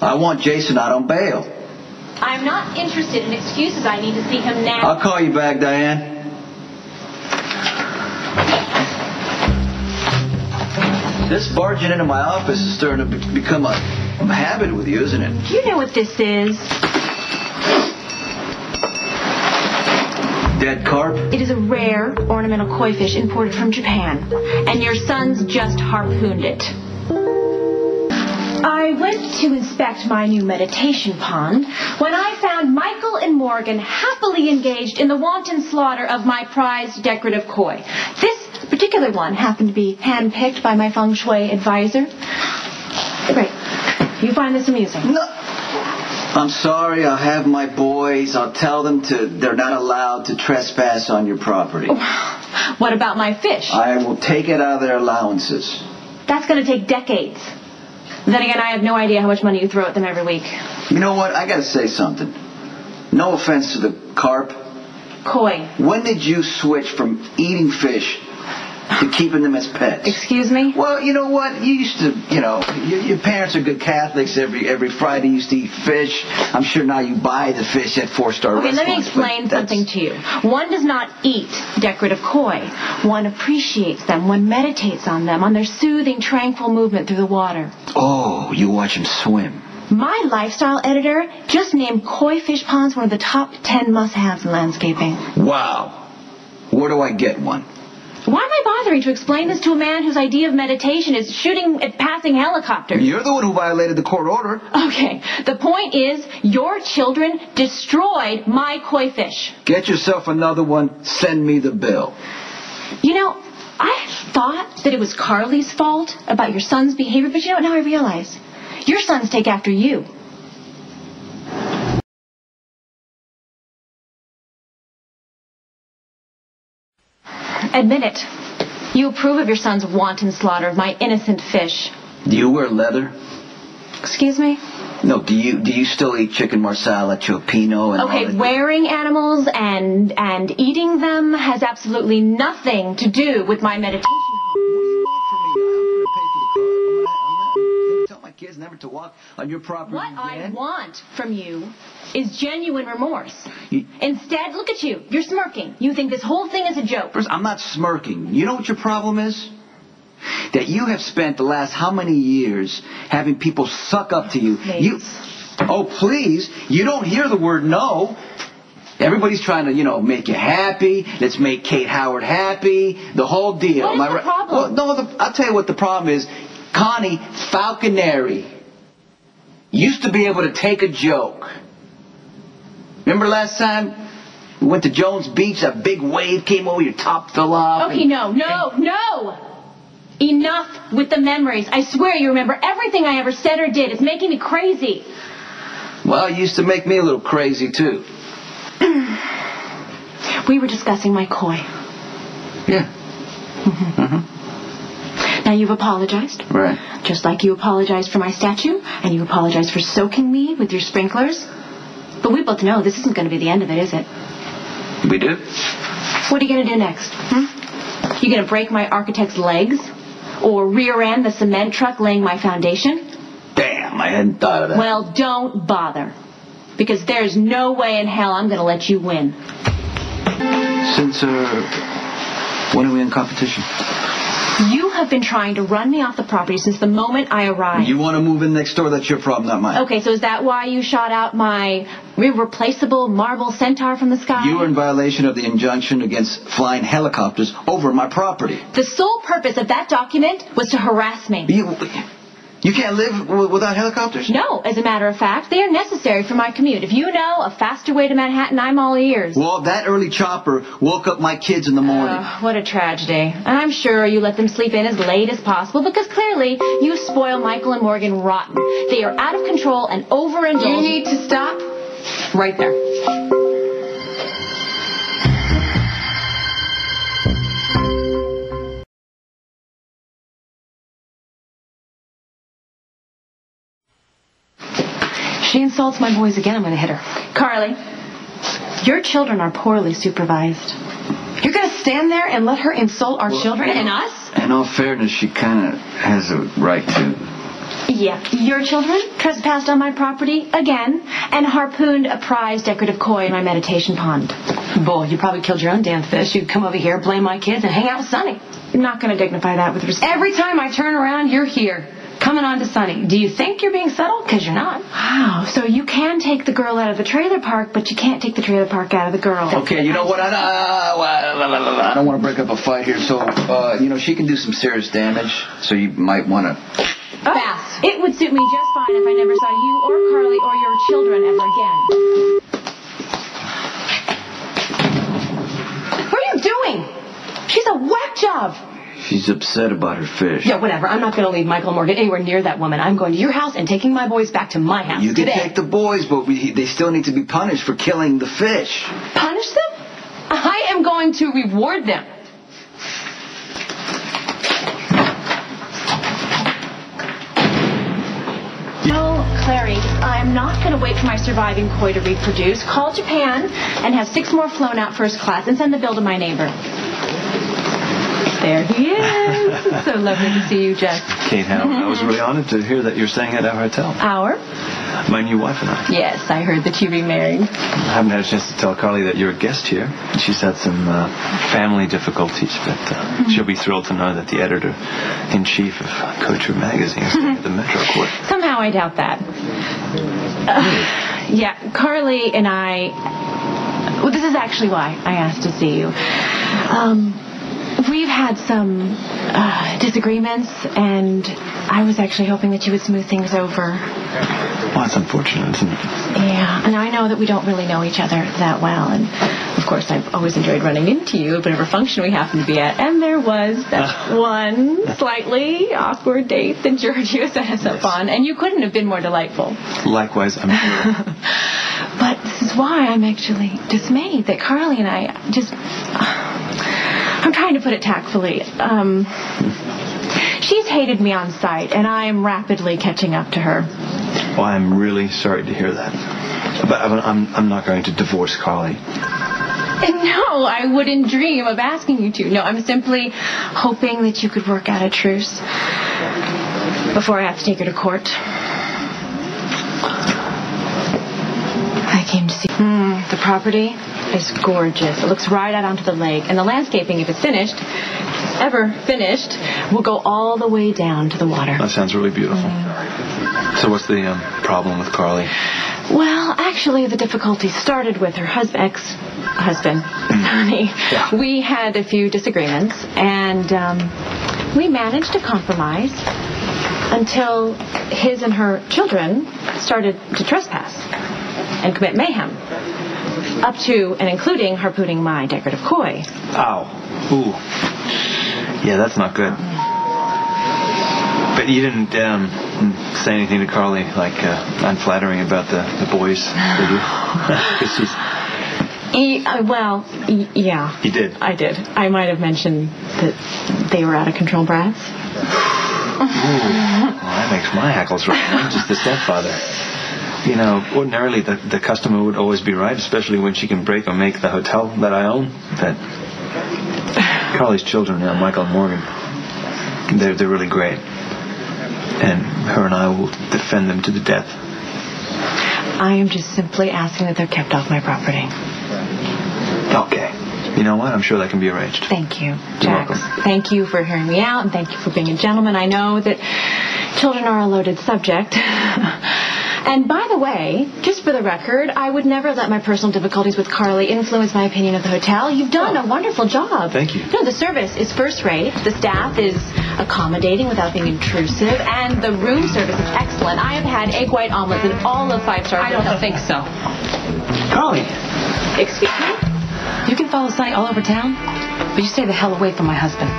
I want Jason out on bail. I'm not interested in excuses. I need to see him now. I'll call you back, Diane. This barging into my office is starting to become a habit with you, isn't it? You know what this is. Dead carp? It is a rare ornamental koi fish imported from Japan. And your son's just harpooned it. I went to inspect my new meditation pond when I found Michael and Morgan happily engaged in the wanton slaughter of my prized decorative koi. This particular one happened to be handpicked by my feng shui advisor. Great. You find this amusing? No. I'm sorry. I'll have my boys. I'll tell them they're not allowed to trespass on your property. What about my fish? I will take it out of their allowances. That's going to take decades. Then again, I have no idea how much money you throw at them every week. You know what? I got to say something. No offense to the carp. Koi. When did you switch from eating fish to keeping them as pets? Excuse me? Well, you know what? You used to, your parents are good Catholics. Every Friday you used to eat fish. I'm sure now you buy the fish at four-star restaurants. Okay, let me explain something to you. One does not eat decorative koi. One appreciates them. One meditates on them, on their soothing, tranquil movement through the water. Oh, you watch them swim. My lifestyle editor just named koi fish ponds one of the top 10 must-haves in landscaping. Wow. Where do I get one? Why am I bothering to explain this to a man whose idea of meditation is shooting at passing helicopters? You're the one who violated the court order. Okay, the point is, your children destroyed my koi fish. Get yourself another one. Send me the bill. You know, I thought that it was Carly's fault about your son's behavior, but now I realize your sons take after you. Admit it. You approve of your son's wanton slaughter of my innocent fish. Do you wear leather? Excuse me? No, do you still eat chicken marsala, cioppino, and okay, all that? Wearing animals and eating them has absolutely nothing to do with my meditation. Tell my kids never to walk on your property What again. I want from you is genuine remorse. Instead, look at you. You're smirking. You think this whole thing is a joke. First, I'm not smirking. You know what your problem is? That you have spent the last how many years having people suck up to you. Please. Oh, please. You don't hear the word no. Everybody's trying to, make you happy. Let's make Kate Howard happy. The whole deal. What is the problem? Well, no, I'll tell you what the problem is. Connie Falconeri used to be able to take a joke. Remember last time we went to Jones Beach, that big wave came over, your top fell off. Okay, no. Enough with the memories. I swear you remember everything I ever said or did. It's making me crazy. Well, it used to make me a little crazy, too. We were discussing my koi. Yeah. Mm-hmm. Now you've apologized. Right. Just like you apologized for my statue, and you apologized for soaking me with your sprinklers. But we both know this isn't going to be the end of it, is it? We do? What are you going to do next? You going to break my architect's legs? Or rear end the cement truck laying my foundation? Damn, I hadn't thought of that. Well, don't bother. Because there's no way in hell I'm going to let you win. Since, when are we in competition? You have been trying to run me off the property since the moment I arrived. You want to move in next door, that's your problem, not mine. Okay, so is that why you shot out my irreplaceable marble centaur from the sky? You were in violation of the injunction against flying helicopters over my property. The sole purpose of that document was to harass me. You can't live without helicopters? No, as a matter of fact, they are necessary for my commute. If you know a faster way to Manhattan, I'm all ears. Well, that early chopper woke up my kids in the morning. What a tragedy. And I'm sure you let them sleep in as late as possible because clearly you spoil Michael and Morgan rotten. They are out of control and overindulged. You need to stop right there. She insults my boys again, I'm going to hit her. Carly, your children are poorly supervised. You're going to stand there and let her insult our children and us? In all fairness, she kind of has a right to. Yeah. Your children trespassed on my property again and harpooned a prize decorative koi in my meditation pond. Bull, you probably killed your own damn fish. You'd come over here, blame my kids, and hang out with Sonny. I'm not going to dignify that with respect. Every time I turn around, you're here, coming on to Sonny. Do you think you're being subtle? Because you're not. Wow. So you can take the girl out of the trailer park, but you can't take the trailer park out of the girl. Okay, you know what? I don't want to break up a fight here, so, she can do some serious damage, so you might want to... Fast. It would suit me just fine if I never saw you or Carly or your children ever again. What are you doing? She's a whack job. She's upset about her fish. Yeah, whatever. I'm not going to leave Michael Morgan anywhere near that woman. I'm going to your house and taking my boys back to my house You can today. take the boys, but they still need to be punished for killing the fish. Punish them? I am going to reward them. No, Clary, I'm not going to wait for my surviving koi to reproduce. Call Japan and have 6 more flown out first class and send the bill to my neighbor. There he is. It's so lovely to see you, Jack. Kate Howard, I was really honored to hear that you're staying at our hotel. Our? My new wife and I. Yes, I heard that you remarried. I haven't had a chance to tell Carly that you're a guest here. She's had some family difficulties, but she'll be thrilled to know that the editor-in-chief of Couture magazine is staying at the Metro Court. Somehow I doubt that. Yeah, Carly and I... Well, this is actually why I asked to see you. We've had some disagreements, and I was actually hoping that you would smooth things over. Well, that's unfortunate, isn't it? Yeah, and I know that we don't really know each other that well, and of course I've always enjoyed running into you at whatever function we happen to be at, and there was that one slightly awkward date that Giorgio set us up on, and you couldn't have been more delightful. Likewise, I'm sure. But this is why I'm actually dismayed that Carly and I just... I'm trying to put it tactfully. She's hated me on sight, and I'm rapidly catching up to her. Well, I'm really sorry to hear that. But I'm not going to divorce Carly. No, I wouldn't dream of asking you to. No, I'm simply hoping that you could work out a truce before I have to take her to court. I came to see... The property is gorgeous. It looks right out onto the lake. And the landscaping, if it's finished, ever finished, will go all the way down to the water. That sounds really beautiful. So what's the problem with Carly? Well, actually, the difficulty started with her ex-husband, Sonny. Yeah. We had a few disagreements, and we managed to compromise until his and her children started to trespass and commit mayhem, up to and including harpooning my decorative koi. Ow. Ooh. Yeah, that's not good. But you didn't say anything to Carly, like unflattering about the boys, did you? 'Cause she's... Yeah. You did? I did. I might have mentioned that they were out of control brats. Ooh. Well, that makes my hackles right. I'm just the stepfather. You know, ordinarily the customer would always be right, especially when she can break or make the hotel that I own. But Carly's children, Michael and Morgan, they're really great. And her and I will defend them to the death. I am just simply asking that they're kept off my property. Okay. You know what? I'm sure that can be arranged. Thank you, You're Jax. welcome. Thank you for hearing me out, and thank you for being a gentleman. I know that children are a loaded subject. And by the way, just for the record, I would never let my personal difficulties with Carly influence my opinion of the hotel. You've done a wonderful job. Thank you. No, the service is first rate. The staff is accommodating without being intrusive. And the room service is excellent. I have had egg white omelets in all of 5-star I don't think so. Carly! Excuse me? You can follow Sonny all over town, but you stay the hell away from my husband.